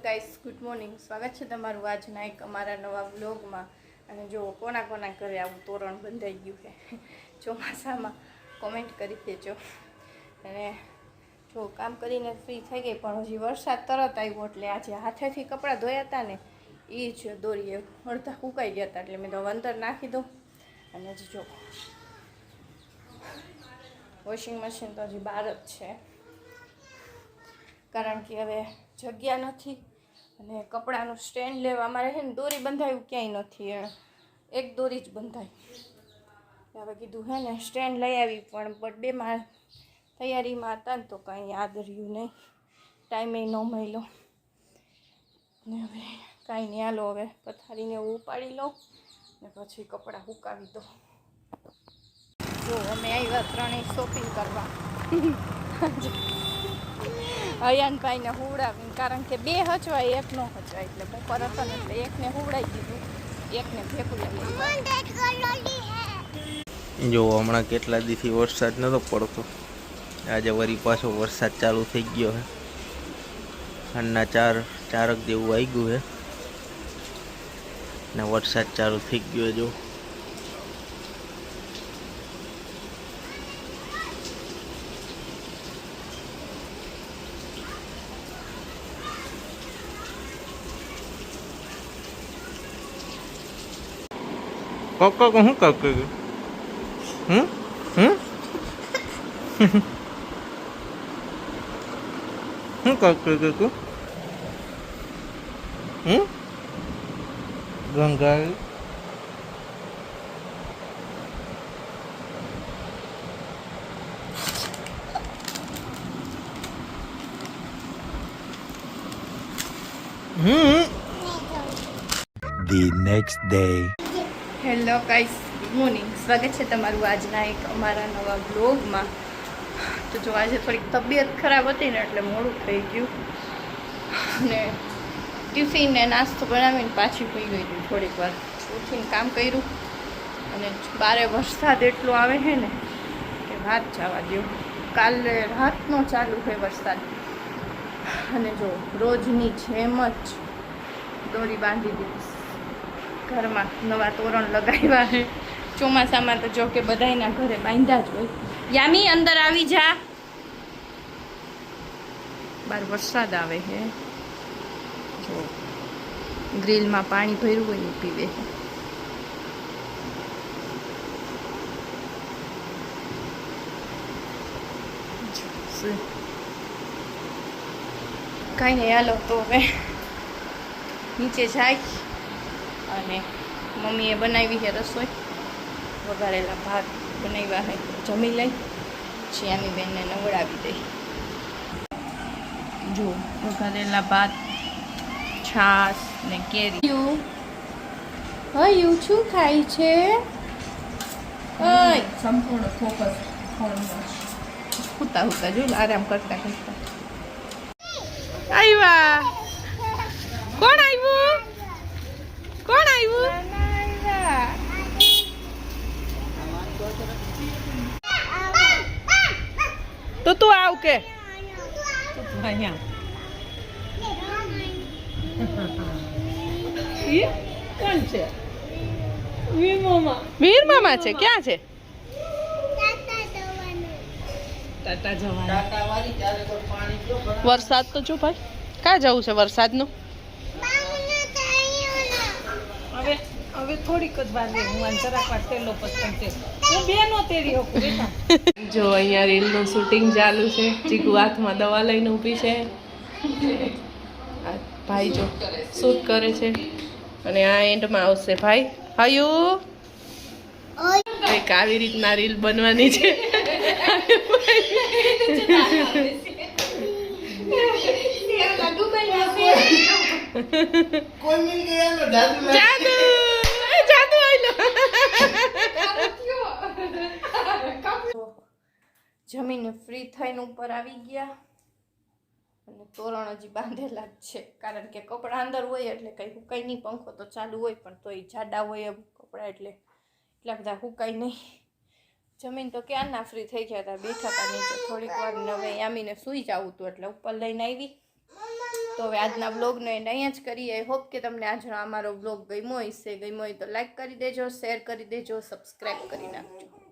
Guys, good morning. સ્વાગત છે તમારું આજના એક અમારા નવા વ્લોગમાં. અને જો કોના કોના ઘરે આવું તોરણ બંધાઈ ગયું છે ચોમાસામાં, કોમેન્ટ કરી દેજો. અને જો કામ કરીને ફ્રી થઈ ગઈ, પણ હજી વરસાદ તરત આવ્યો એટલે આજે હાથેથી કપડાં ધોયા હતા ને એ જ દોરીએ અડધા સુકાઈ ગયા હતા, એટલે મેં તો અંદર નાખી દઉં. અને હજી જો વોશિંગ મશીન તો હજી બહાર જ છે, કારણ કે હવે જગ્યા નથી. અને કપડાનું સ્ટેન્ડ લેવા અમારે છે ને દોરી બંધાયું ક્યાંય નથી, એક દોરી જ બંધાય. હવે કીધું હે ને સ્ટેન્ડ લઈ આવી, પણ બર્થડેમાં તૈયારીમાં હતા ને તો કાંઈ યાદ રહ્યું નહીં, ટાઈમે ન મળ્યો. ને હવે કાંઈ નહીં, હાલો હવે પથારીને એવું ઉપાડી લઉં ને પછી કપડાં સુકાવી દો. જો અમે આવ્યા ત્રણેય શોપિંગ કરવા અયાનભાઈને હુવડાવીને, કારણ કે બે હચવાય એક નો હચવાય, એટલે બપોર હતો ને એટલે એકને હુવડાવી દીધું, એકને ભેગું લઈ. જો હમણાં કેટલા દીથી વરસાદ નતો પડતો, આજે વળી પાછો વરસાદ ચાલુ થઈ ગયો છે. સાંજના 4 જેવું આવી ગયું છે ને વરસાદ ચાલુ થઈ ગયો. જો કોકો હું કોકો હમ હમ હું કોકો ગંગા The next day. Hello guys, good morning. સ્વાગત છે તમારું આજના એક અમારા નવા બ્લોગમાં. તો જો આજે થોડીક તબિયત ખરાબ હતી ને એટલે મોડું થઈ ગયું, અને ટિફિન ને નાસ્તો બનાવીને પાછી પી ગઈ હતી. થોડીક વાર ઉઠીને કામ કર્યું, અને બારે વરસાદ એટલો આવે છે ને કે વાત જવા દો. કાલે રાતનો ચાલુ છે વરસાદ, અને જો રોજની જેમ જ દોરી બાંધી દીધી. ઘરમાં નવા તોરણ લગાવ્યા છે. ચોમાસામાં તો જો કે બધાયના ઘરે બાંધ્યા જ હોય. યામી અંદર આવી જા, બાર વરસાદ આવે છે. જો ગ્રીલમાં પાણી ભર્યું હોય ને પીવે છે. કાંઈ નહીં, હાલો તો હવે નીચે જાય. અને મમ્મીએ બનાવી છે રસોઈ, વઘારેલા ભાત બનાવ્યા છે, જમી લઈ પછી આની બેનને નવડાવી દઈ. જો વઘારેલા ભાત, છાશ ને કેરી. હયું શું ખાય છે? સંપૂર્ણ ફોકસ હુતા હુતા જો આરામ કરતા કરતા આવ્યા. કોણ આવ્યું? કોણ આવ્યું? તો તું આવ કે કોણ છે? વીર મામા છે. ક્યાં છે? ટાટા જવાનું. વરસાદ તો જો ભાઈ, ક્યાં જવું છે વરસાદનું? હવે થોડીક જ વાર હું જરાક વાર તેલો પસંદ છે. હું બેનો તેરી હોકું બેટા. જો અહીંયા રીલનું શૂટિંગ ચાલુ છે. ચીકુ હાથમાં દવા લઈને ઊભી છે. ભાઈ જો શૂટ કરે છે, અને આ એન્ડમાં આવશે ભાઈ. હયું કંઈક આવી રીતના રીલ બનવાની છે. જમીને ફ્રી થઈને ઉપર આવી ગયા, અને તોરણ હજી બાંધેલા જ છે, કારણ કે કપડાં અંદર હોય એટલે કંઈ સુકાય નહીં. પંખો તો ચાલુ હોય, પણ તોય જાડા હોય એમ કપડાં એટલે એટલા બધા સુકાય નહીં. જમીન તો ક્યારના ફ્રી થઈ ગયા હતા, બેઠા હતા નીચે થોડીક વાર. હવે યામીને સૂઈ જવું હતું એટલે ઉપર લઈને આવી. તો હવે આજના બ્લોગનો એન્ડ અહીંયા જ કરીએ. આઈ હોપ કે તમને આજનો અમારો બ્લોગ ગમ્યો હશે. ગમ્યો હોય તો લાઈક કરી દેજો, શેર કરી દેજો, સબસ્ક્રાઈબ કરી નાખજો.